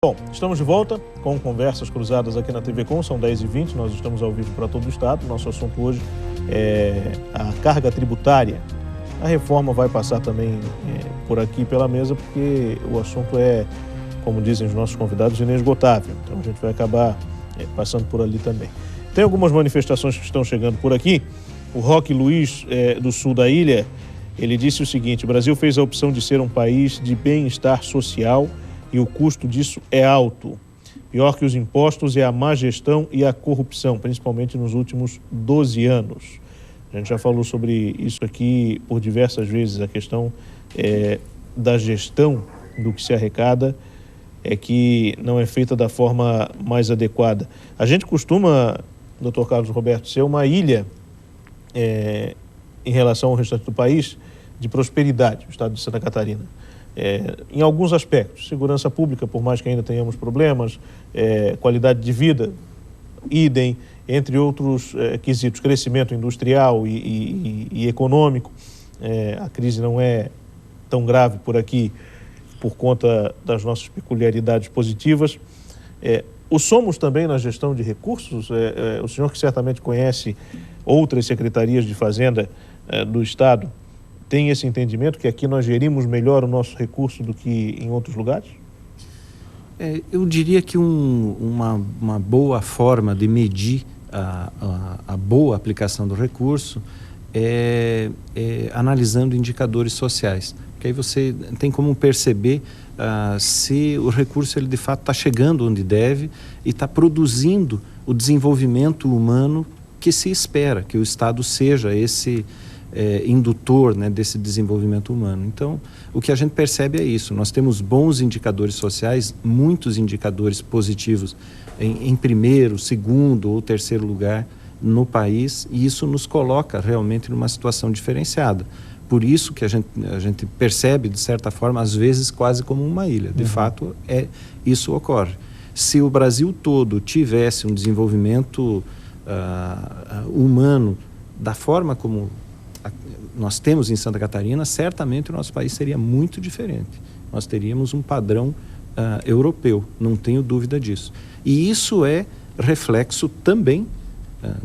Bom, estamos de volta com Conversas Cruzadas aqui na TV Com, são 10h20, nós estamos ao vivo para todo o estado. Nosso assunto hoje é a carga tributária. A reforma vai passar também por aqui pela mesa, porque o assunto é, como dizem os nossos convidados, inesgotável. Então a gente vai acabar passando por ali também. Tem algumas manifestações que estão chegando por aqui. O Roque Luiz, do sul da ilha, ele disse o seguinte: o Brasil fez a opção de ser um país de bem-estar social e o custo disso é alto. Pior que os impostos é a má gestão e a corrupção, principalmente nos últimos 12 anos. A gente já falou sobre isso aqui por diversas vezes. A questão da gestão do que se arrecada é que não é feita da forma mais adequada. A gente costuma, Dr. Carlos Roberto, ser uma ilha em relação ao restante do país de prosperidade, o estado de Santa Catarina. Em alguns aspectos, segurança pública, por mais que ainda tenhamos problemas, qualidade de vida, idem, entre outros quesitos, crescimento industrial e econômico. A crise não é tão grave por aqui por conta das nossas peculiaridades positivas. O somos também na gestão de recursos. O senhor, que certamente conhece outras secretarias de Fazenda do Estado, tem esse entendimento que aqui nós gerimos melhor o nosso recurso do que em outros lugares? Eu diria que uma boa forma de medir a boa aplicação do recurso é analisando indicadores sociais, porque aí você tem como perceber se o recurso ele de fato está chegando onde deve e está produzindo o desenvolvimento humano que se espera, que o Estado seja esse indutor, né, desse desenvolvimento humano. Então, o que a gente percebe é isso. Nós temos bons indicadores sociais, muitos indicadores positivos em primeiro, segundo ou terceiro lugar no país, e isso nos coloca realmente numa situação diferenciada. Por isso que a gente percebe, de certa forma, às vezes quase como uma ilha. De fato, isso ocorre. Se o Brasil todo tivesse um desenvolvimento humano da forma como nós temos em Santa Catarina, certamente o nosso país seria muito diferente. Nós teríamos um padrão europeu, não tenho dúvida disso. E isso é reflexo também,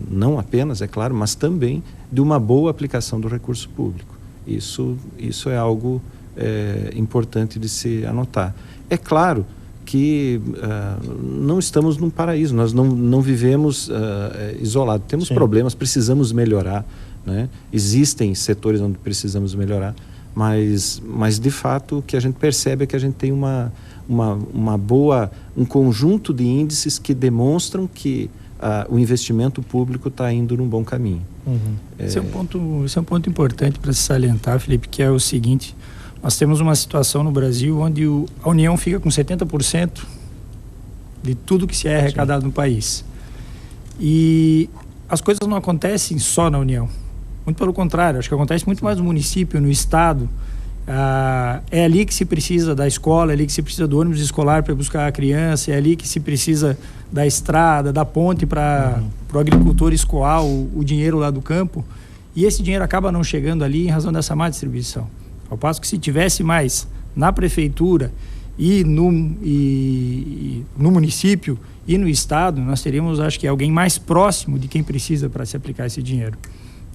não apenas, é claro, mas também de uma boa aplicação do recurso público. Isso é algo importante de se anotar. É claro que não estamos num paraíso, nós não vivemos isolados, temos problemas, precisamos melhorar, né? Existem setores onde precisamos melhorar, mas de fato o que a gente percebe é que a gente tem um conjunto de índices que demonstram que o investimento público está indo num bom caminho. Esse é um ponto importante para se salientar, Felipe, que é o seguinte: nós temos uma situação no Brasil onde a União fica com 70% de tudo que se é arrecadado no país. E as coisas não acontecem só na União. Muito pelo contrário, acho que acontece muito mais no município, no estado. É ali que se precisa da escola, é ali que se precisa do ônibus escolar para buscar a criança, é ali que se precisa da estrada, da ponte para o agricultor escoar o dinheiro lá do campo. E esse dinheiro acaba não chegando ali em razão dessa má distribuição. Ao passo que se tivesse mais na prefeitura e no município e no estado, nós teríamos, acho que, alguém mais próximo de quem precisa para se aplicar esse dinheiro.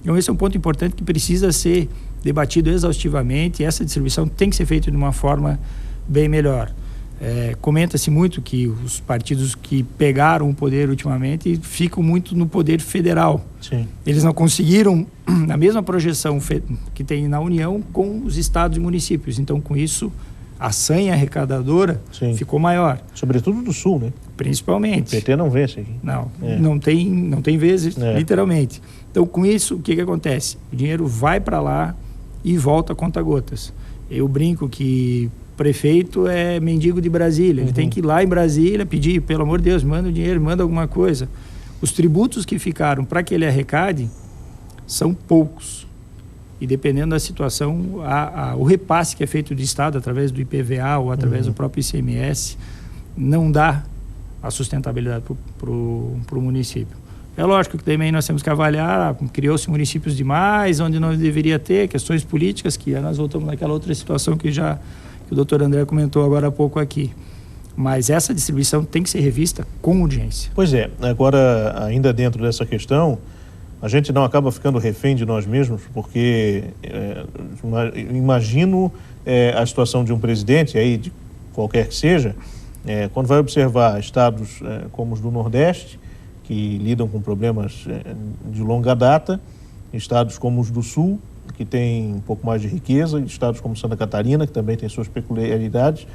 Então esse é um ponto importante que precisa ser debatido exaustivamente, e essa distribuição tem que ser feita de uma forma bem melhor. Comenta-se muito que os partidos que pegaram o poder ultimamente ficam muito no poder federal. Sim. Eles não conseguiram a mesma projeção que tem na União com os estados e municípios. Então, com isso, a sanha arrecadadora ficou maior. Sobretudo do Sul, né? Principalmente. O PT não vence aqui. Não tem vezes, literalmente. Então, com isso, o que acontece? O dinheiro vai para lá e volta a conta-gotas. Eu brinco que prefeito é mendigo de Brasília. Ele tem que ir lá em Brasília pedir, pelo amor de Deus, manda o dinheiro, manda alguma coisa. Os tributos que ficaram para que ele arrecade são poucos. E dependendo da situação, o repasse que é feito do Estado através do IPVA ou através do próprio ICMS não dá a sustentabilidade para o município. É lógico que também nós temos que avaliar, criou-se municípios demais, onde não deveria ter, questões políticas, que nós voltamos naquela outra situação que o doutor André comentou agora há pouco aqui. Mas essa distribuição tem que ser revista com urgência. Pois é, agora ainda dentro dessa questão, a gente não acaba ficando refém de nós mesmos, porque imagino a situação de um presidente, aí de qualquer que seja, quando vai observar estados como os do Nordeste, que lidam com problemas de longa data, estados como os do Sul, que têm um pouco mais de riqueza, estados como Santa Catarina, que também tem suas peculiaridades.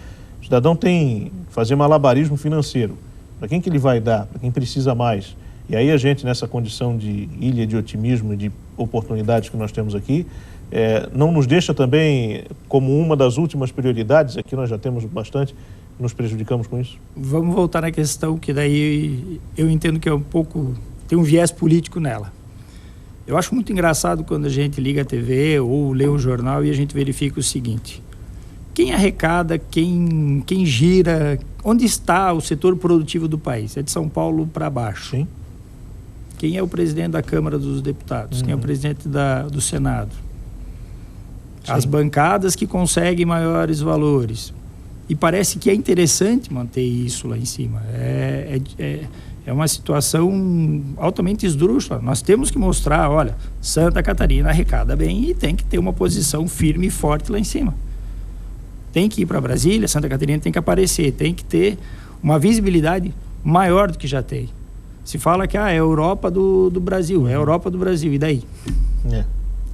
O cidadão tem que fazer malabarismo financeiro. Para quem que ele vai dar? Para quem precisa mais? E aí a gente, nessa condição de ilha de otimismo e de oportunidades que nós temos aqui, não nos deixa também como uma das últimas prioridades, aqui nós já temos bastante, nos prejudicamos com isso? Vamos voltar na questão que daí eu entendo que é um pouco, tem um viés político nela. Eu acho muito engraçado quando a gente liga a TV ou lê um jornal e a gente verifica o seguinte: quem arrecada, quem gira, onde está o setor produtivo do país? É de São Paulo para baixo. Sim. Quem é o presidente da Câmara dos Deputados? Quem é o presidente do Senado? Sim. As bancadas que conseguem maiores valores. E parece que é interessante manter isso lá em cima. É uma situação altamente esdrúxula. Nós temos que mostrar, olha, Santa Catarina arrecada bem e tem que ter uma posição firme e forte lá em cima. Tem que ir para Brasília, Santa Catarina tem que aparecer, tem que ter uma visibilidade maior do que já tem. Se fala que é a Europa do Brasil, é a Europa do Brasil, e daí?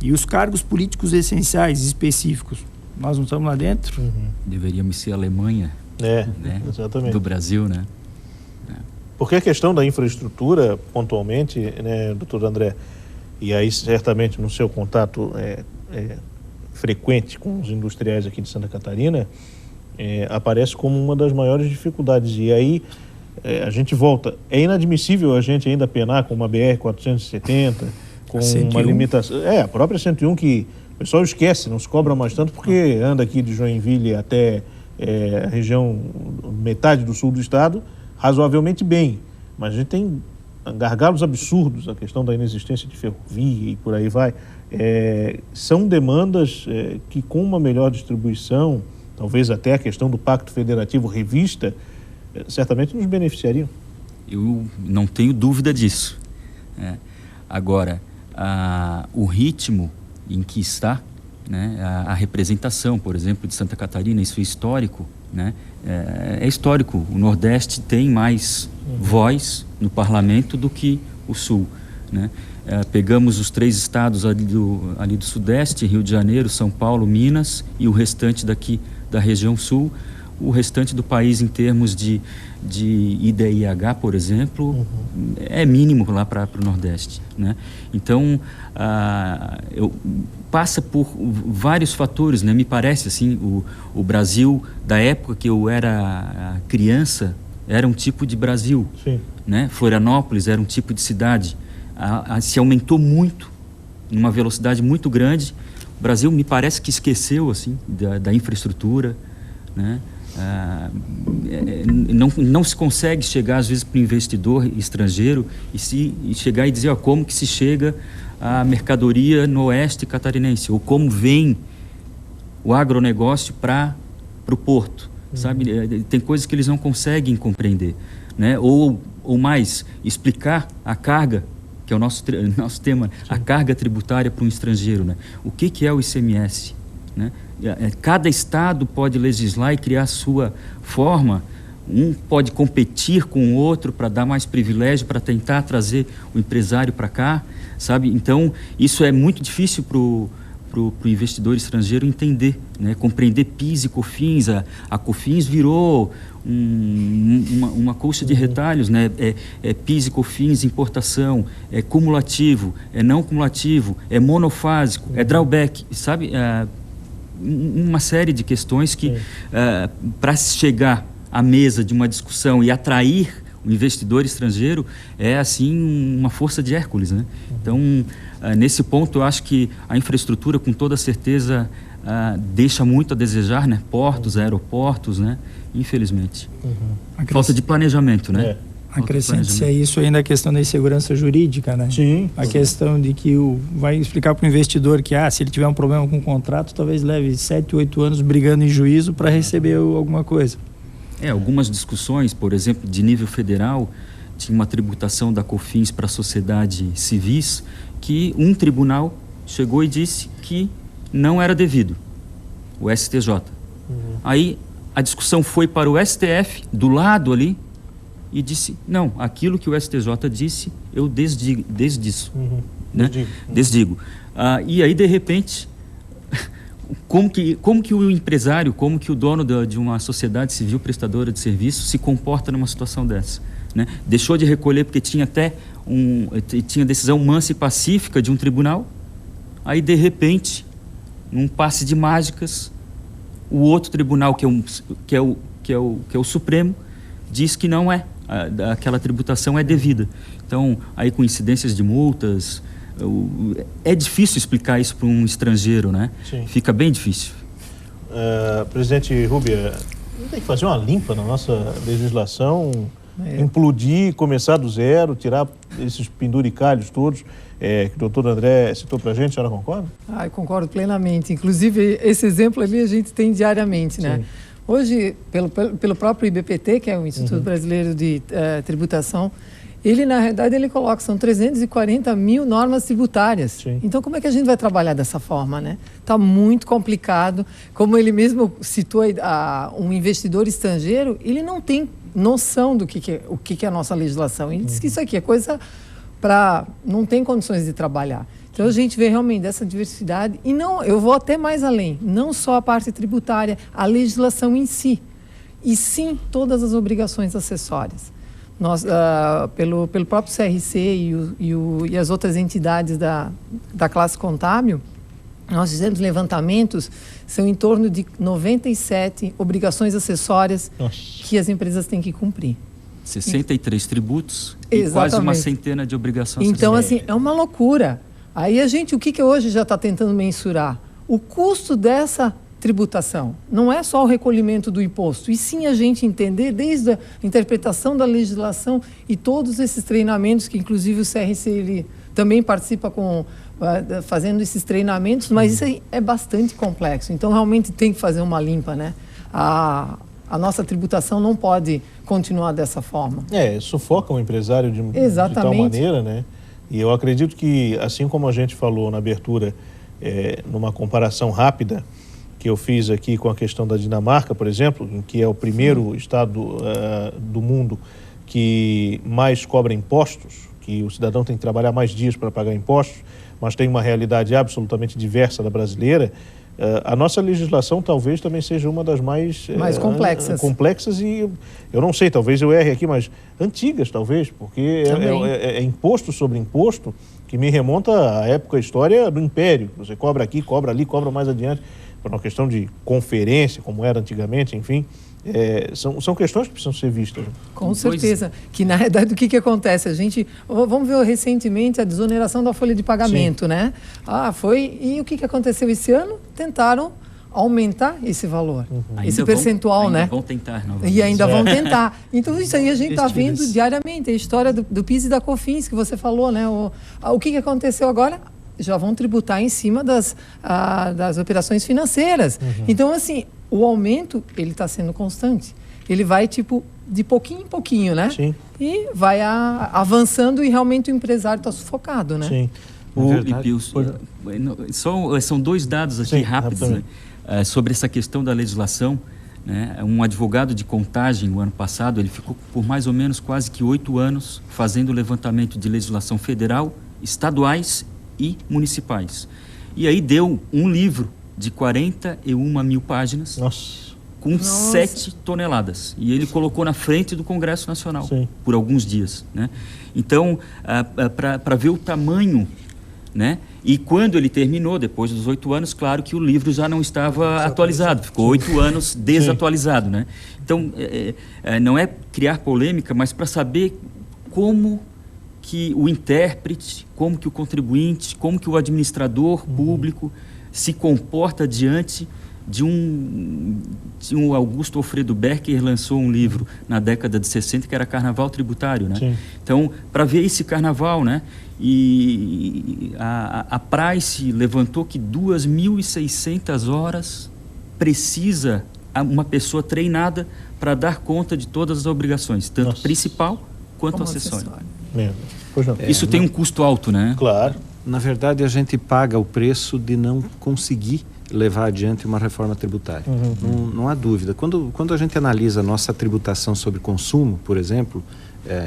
E os cargos políticos essenciais, específicos, nós não estamos lá dentro? Deveríamos ser a Alemanha, né? Exatamente. Do Brasil, né? Porque a questão da infraestrutura, pontualmente, né, doutor André, e aí certamente no seu contato frequente com os industriais aqui de Santa Catarina, aparece como uma das maiores dificuldades. E aí a gente volta. É inadmissível a gente ainda penar com uma BR-470, com 101. Uma limitação. A própria 101 que o pessoal esquece, não se cobra mais tanto, porque anda aqui de Joinville até a região, metade do sul do estado, razoavelmente bem. Mas a gente tem gargalos absurdos, a questão da inexistência de ferrovia e por aí vai. São demandas que, com uma melhor distribuição, talvez até a questão do Pacto Federativo revista, certamente nos beneficiariam. Eu não tenho dúvida disso. Agora, o ritmo em que está, né, a representação, por exemplo, de Santa Catarina, isso é histórico, né? É histórico. O Nordeste tem mais voz no parlamento do que o Sul, né? Pegamos os 3 estados ali do Sudeste, Rio de Janeiro, São Paulo, Minas, e o restante daqui da região Sul. O restante do país, em termos de IDIH, por exemplo, é mínimo lá para o Nordeste, né? Então, passa por vários fatores, né? Me parece assim, o Brasil, da época que eu era criança, era um tipo de Brasil. Sim. Né? Florianópolis era um tipo de cidade. Se aumentou muito, numa velocidade muito grande. O Brasil me parece que esqueceu assim, da infraestrutura, né? Não se consegue chegar às vezes para o investidor estrangeiro e chegar e dizer como que se chega a mercadoria no oeste catarinense, ou como vem o agronegócio para o porto, sabe? Tem coisas que eles não conseguem compreender, né? Ou mais, explicar a carga, que é o nosso tema, a carga tributária para um estrangeiro, né? O que é o ICMS, né? Cada estado pode legislar e criar a sua forma. Um pode competir com o outro para dar mais privilégio, para tentar trazer o empresário para cá, sabe? Então, isso é muito difícil para o investidor estrangeiro entender, né? Compreender PIS e COFINS. A COFINS virou uma colcha de retalhos, né? PIS e COFINS, importação, é cumulativo, é não cumulativo, é monofásico, é drawback, sabe? Uma série de questões que, para chegar à mesa de uma discussão e atrair o investidor estrangeiro, é assim uma força de Hércules, né? Então, nesse ponto, eu acho que a infraestrutura, com toda certeza, deixa muito a desejar, né? Portos, aeroportos, né? Infelizmente. Falta de planejamento, né? Acrescente-se a isso ainda a questão da insegurança jurídica, né? Sim. A questão de que vai explicar para o investidor que, se ele tiver um problema com o contrato, talvez leve 7, 8 anos brigando em juízo para receber alguma coisa. Algumas discussões, por exemplo, de nível federal, tinha uma tributação da COFINS para sociedades civis, que um tribunal chegou e disse que não era devido, o STJ. Aí a discussão foi para o STF, do lado ali, e disse, não, aquilo que o STJ disse, eu desdiço. Né? Desdigo. E aí, de repente, como que o empresário, como que o dono de uma sociedade civil prestadora de serviço se comporta numa situação dessa? Né? Deixou de recolher porque tinha até tinha decisão mansa e pacífica de um tribunal, aí de repente, num passe de mágicas, o outro tribunal, que é o Supremo, diz que não é, aquela tributação é devida. Então, aí com incidências de multas, é difícil explicar isso para um estrangeiro, né? Sim. Fica bem difícil. Presidente Rubia, tem que fazer uma limpa na nossa legislação, implodir, começar do zero, tirar esses penduricalhos todos que o doutor André citou para a gente. A senhora concorda? Eu concordo plenamente. Inclusive, esse exemplo ali a gente tem diariamente, né? Sim. Hoje, pelo próprio IBPT, que é o Instituto Brasileiro de Tributação, ele, na realidade, ele coloca, são 340 mil normas tributárias. Sim. Então, como é que a gente vai trabalhar dessa forma, né? Está muito complicado. Como ele mesmo citou, um investidor estrangeiro, ele não tem noção do que é a nossa legislação. Ele diz que isso aqui é coisa para... não tem condições de trabalhar. Então, a gente vê realmente essa diversidade. E não, eu vou até mais além. Não só a parte tributária, a legislação em si. E sim, todas as obrigações acessórias. Nós, pelo próprio CRC e as outras entidades da classe contábil, nós fizemos levantamentos, são em torno de 97 obrigações acessórias que as empresas têm que cumprir. 63 tributos Exatamente. E quase uma centena de obrigações então, acessórias. assim, é uma loucura. Aí a gente, o que hoje já está tentando mensurar? O custo dessa tributação. Não é só o recolhimento do imposto, e sim a gente entender desde a interpretação da legislação e todos esses treinamentos, que inclusive o CRC ele também participa fazendo esses treinamentos, mas isso aí é bastante complexo. Então, realmente tem que fazer uma limpa, né? A nossa tributação não pode continuar dessa forma. Sufoca o empresário de tal maneira, né? E eu acredito que, assim como a gente falou na abertura, numa comparação rápida, que eu fiz aqui com a questão da Dinamarca, por exemplo, em que é o primeiro estado do mundo que mais cobra impostos, que o cidadão tem que trabalhar mais dias para pagar impostos, mas tem uma realidade absolutamente diversa da brasileira. A nossa legislação talvez também seja uma das mais complexas e, eu não sei, talvez eu erre aqui, mas antigas talvez, porque é imposto sobre imposto que me remonta à época, à história do Império. Você cobra aqui, cobra ali, cobra mais adiante, por uma questão de conferência, como era antigamente, enfim. São questões que precisam ser vistas. Com certeza. Que, na verdade, o que acontece? Vamos ver recentemente a desoneração da folha de pagamento, né? E o que aconteceu esse ano? Tentaram aumentar esse valor, esse percentual, né? Vão tentar novamente. E ainda vão tentar. Então, isso aí a gente está vendo diariamente. A história do PIS e da COFINS, que você falou, né? O que aconteceu agora? Já vão tributar em cima das operações financeiras. Então, assim, o aumento, ele está sendo constante. Ele vai, de pouquinho em pouquinho, né? Sim. E vai avançando e realmente o empresário está sufocado, né? Sim. São dois dados aqui rápidos, né? Sobre essa questão da legislação. Né? Um advogado de contagem, no ano passado, ele ficou por mais ou menos quase que 8 anos fazendo o levantamento de legislação federal, estaduais e municipais. E aí deu um livro de 41 mil páginas com 7 toneladas. E ele colocou na frente do Congresso Nacional por alguns dias. Né? Então, para ver o tamanho, né? E quando ele terminou, depois dos 8 anos, claro que o livro já não estava atualizado, ficou 8 anos desatualizado. Né? Então, não é criar polêmica, mas para saber como que o intérprete, como que o contribuinte, como que o administrador público se comporta diante de um Augusto Alfredo Becker lançou um livro na década de 60 que era Carnaval Tributário, né? Então, para ver esse carnaval, né? E a Price levantou que 2.600 horas precisa uma pessoa treinada para dar conta de todas as obrigações, tanto principal quanto Como acessório. Pois não. Isso tem um custo alto, né? Claro. Na verdade, a gente paga o preço de não conseguir levar adiante uma reforma tributária. Não há dúvida. Quando a gente analisa a nossa tributação sobre consumo, por exemplo,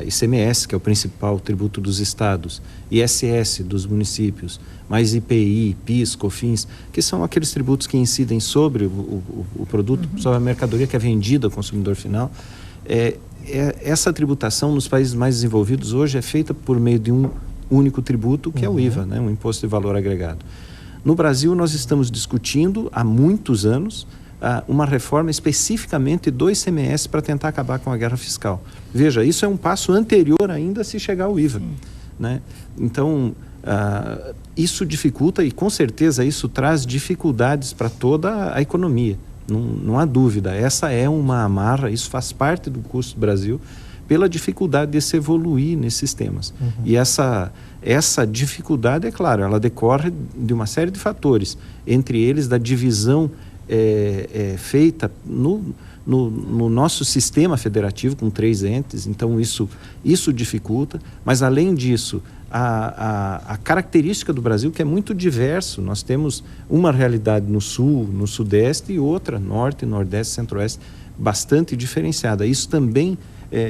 ICMS, que é o principal tributo dos estados, ISS dos municípios, mais IPI, PIS, COFINS, que são aqueles tributos que incidem sobre o produto, sobre a mercadoria que é vendida ao consumidor final. Essa tributação nos países mais desenvolvidos hoje é feita por meio de um único tributo, que é o IVA, né? Um Imposto de Valor Agregado. No Brasil, nós estamos discutindo há muitos anos uma reforma especificamente do ICMS para tentar acabar com a guerra fiscal. Veja, isso é um passo anterior ainda a se chegar ao IVA, né? Então, isso dificulta e com certeza isso traz dificuldades para toda a economia. Não há dúvida, essa é uma amarra, isso faz parte do custo do Brasil pela dificuldade de se evoluir nesses temas. E essa dificuldade, é claro, ela decorre de uma série de fatores, entre eles da divisão feita no nosso sistema federativo com 3 entes, então isso dificulta, mas além disso, a característica do Brasil que é muito diverso, nós temos uma realidade no sul, no sudeste e outra, norte, nordeste, centro-oeste, bastante diferenciada. Isso também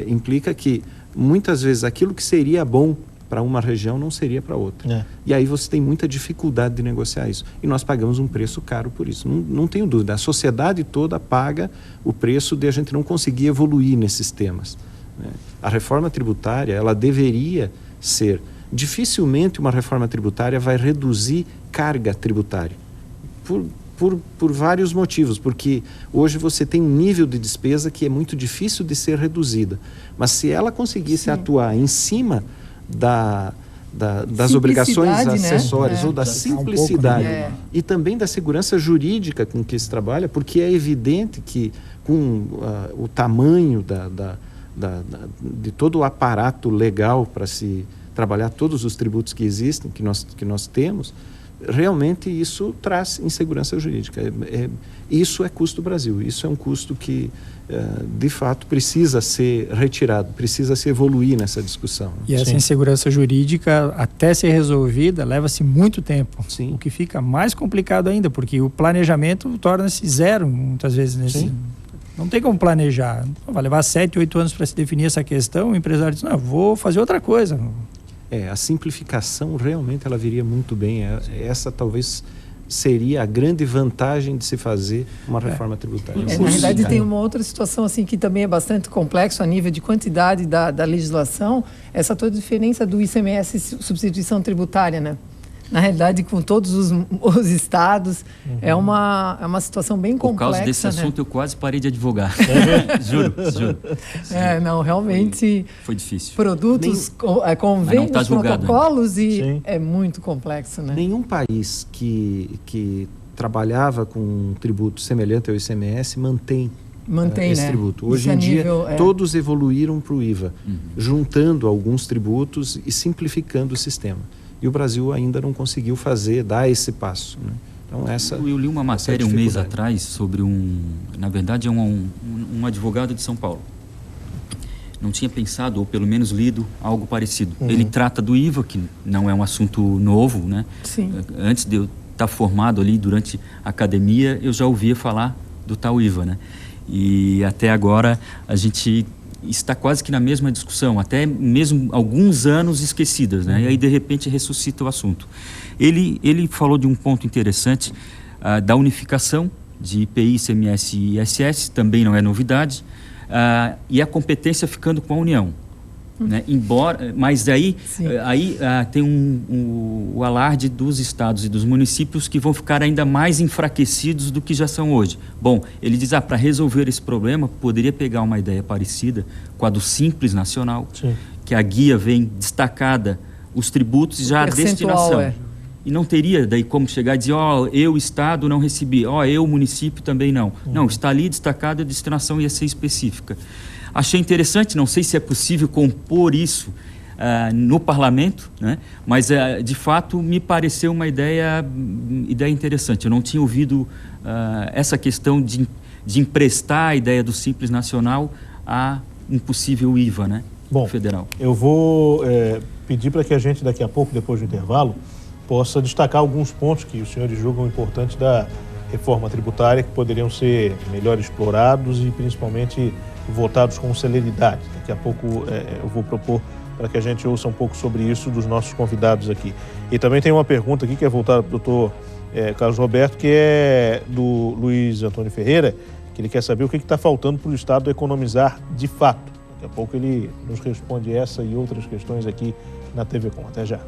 implica que muitas vezes aquilo que seria bom para uma região não seria para outra. E aí você tem muita dificuldade de negociar isso. E nós pagamos um preço caro por isso. Não tenho dúvida. A sociedade toda paga o preço de a gente não conseguir evoluir nesses temas, né? A reforma tributária, ela deveria ser... Dificilmente uma reforma tributária vai reduzir carga tributária. Por vários motivos, porque hoje você tem um nível de despesa que é muito difícil de ser reduzida. Mas se ela conseguisse atuar em cima das obrigações acessórias, ou da simplicidade e também da segurança jurídica com que se trabalha, porque é evidente que com o tamanho de todo o aparato legal para se trabalhar todos os tributos que existem, que nós temos, realmente isso traz insegurança jurídica. Isso é custo do Brasil, isso é um custo que, de fato, precisa ser retirado, precisa se evoluir nessa discussão. E essa insegurança jurídica, até ser resolvida, leva-se muito tempo. Sim. O que fica mais complicado ainda, porque o planejamento torna-se zero, muitas vezes. Não tem como planejar. Vai levar 7, 8 anos para se definir essa questão, o empresário diz, não, vou fazer outra coisa. A simplificação realmente ela viria muito bem. Essa talvez seria a grande vantagem de se fazer uma reforma tributária. Na realidade tem uma outra situação assim que também é bastante complexo a nível de quantidade da legislação, essa toda diferença do ICMS substituição tributária, né? Na realidade, com todos os estados, é uma situação bem complexa. Por causa desse assunto, eu quase parei de advogar. Juro. Não, realmente... Foi difícil. Produtos, convênios, protocolos ainda. É muito complexo, né? Nenhum país que trabalhava com um tributo semelhante ao ICMS mantém esse tributo. Hoje em dia, todos evoluíram para o IVA, juntando alguns tributos e simplificando o sistema. E o Brasil ainda não conseguiu dar esse passo, né? Então, eu li uma matéria um mês atrás sobre na verdade, um advogado de São Paulo. Não tinha pensado, ou pelo menos lido, algo parecido. Ele trata do IVA, que não é um assunto novo, né? Sim. Antes de eu estar formado ali durante a academia, eu já ouvia falar do tal IVA, né? E até agora a gente está quase que na mesma discussão, até mesmo alguns anos esquecidas, né? E aí de repente ressuscita o assunto. Ele falou de um ponto interessante, da unificação de IPI, ICMS e ISS, também não é novidade, e a competência ficando com a União, né? Mas aí tem o alarde dos estados e dos municípios que vão ficar ainda mais enfraquecidos do que já são hoje. Bom, ele diz, para resolver esse problema, poderia pegar uma ideia parecida com a do Simples Nacional, que a guia vem destacada, os tributos e já a destinação. E não teria daí como chegar e dizer, eu Estado não recebi, eu município também não. Não, está ali destacada, a destinação ia ser específica. Achei interessante, não sei se é possível compor isso no parlamento, né? Mas de fato me pareceu uma ideia interessante. Eu não tinha ouvido essa questão de de emprestar a ideia do Simples Nacional a um possível IVA, né? Bom, federal. Eu vou pedir para que a gente, daqui a pouco, depois do intervalo, possa destacar alguns pontos que os senhores julgam importantes da reforma tributária, que poderiam ser melhor explorados e principalmente votados com celeridade. Daqui a pouco eu vou propor para que a gente ouça um pouco sobre isso dos nossos convidados aqui. E também tem uma pergunta aqui que é voltada para o doutor Carlos Roberto, que é do Luiz Antônio Ferreira, que ele quer saber o que está faltando para o Estado economizar de fato. Daqui a pouco ele nos responde essa e outras questões aqui na TV Com. Até já.